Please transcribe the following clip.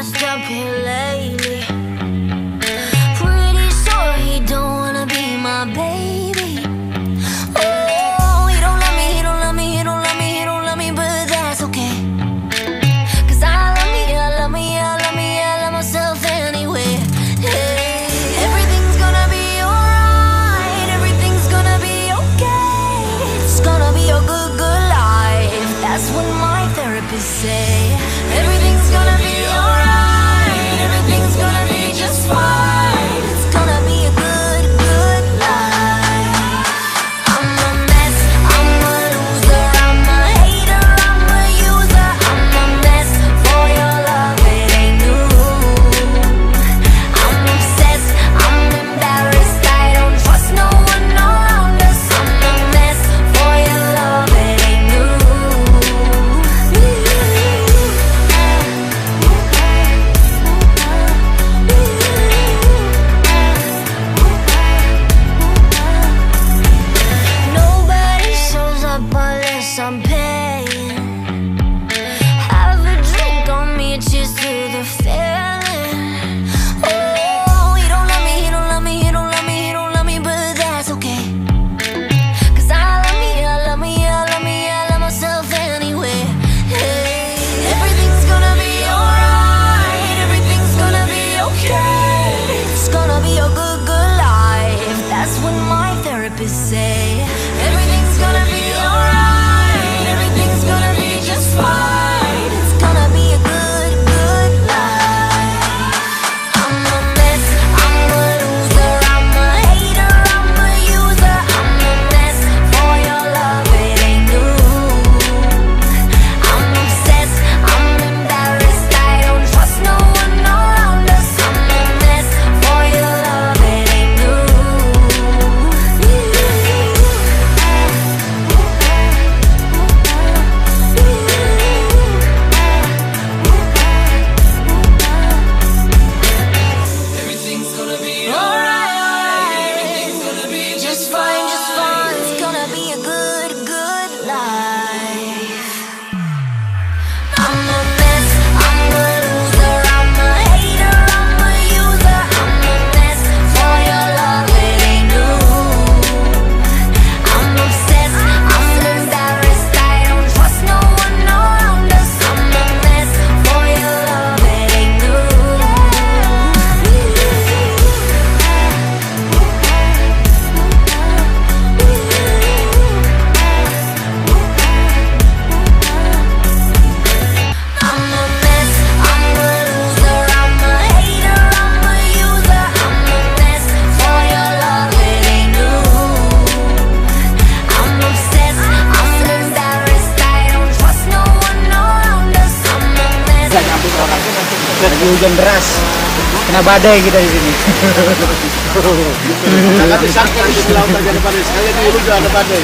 messed up here lately. Pretty sure he don't wanna be my baby. Oh, he don't love me, he don't love me, he don't love me, he don't love me, but that's okay. 'Cause I love me, I love me, I love me, I love myself anyway. Hey, everything's gonna be alright, everything's gonna be okay. It's gonna be a good, good life. That's what my therapist say. Everything's gonna be alright, everything's gonna be just fine. It's gonna be a good, good life. I'm a mess, I'm a loser, I'm a hater, I'm a user. I'm a mess for your love, it ain't new. I'm obsessed, I'm embarrassed, I don't trust no one around us. I'm a mess for your love, it ain't new. Nobody shows up unless I'm paying. Have a drink on me, cheers to the feeling. Oh, he don't love me, he don't love me, he don't love me, he don't love me, but that's okay. 'Cause I love me, I love me, I love me, I love myself anyway. Hey, everything's gonna be alright, everything's gonna be okay. It's gonna be a good, good life. That's what my therapist say. Everything's gonna be alright, everything's gonna be just fine. It's gonna be a good, good life. I'm a mess, I'm a loser, I'm a hater, I'm a user. I'm a mess for your love, it ain't new. I'm obsessed, I'm embarrassed, I don't trust no one around us. I'm a mess for your love, it ain't new. Everything's gonna be Alright, everything's gonna be just fine, just fine. It's gonna be a good, good life. I'm a mess, I'm a loser, I'm a hater, I'm a user. I'm a mess for your love, it ain't new. I'm obsessed, I'm embarrassed, I don't trust no one around us. I'm a mess for your love, it ain't new. I'm a mess, I'm a loser, I'm a hater, I'm a user. I'm a mess for your love, it ain't new. I'm obsessed, I'm embarrassed, I don't trust no one around us. I'm a mess. Lagi hujan deras, kena badai kita di sini. Jangan disangka di laut terjadi badai, sekali di hulu juga ada badai.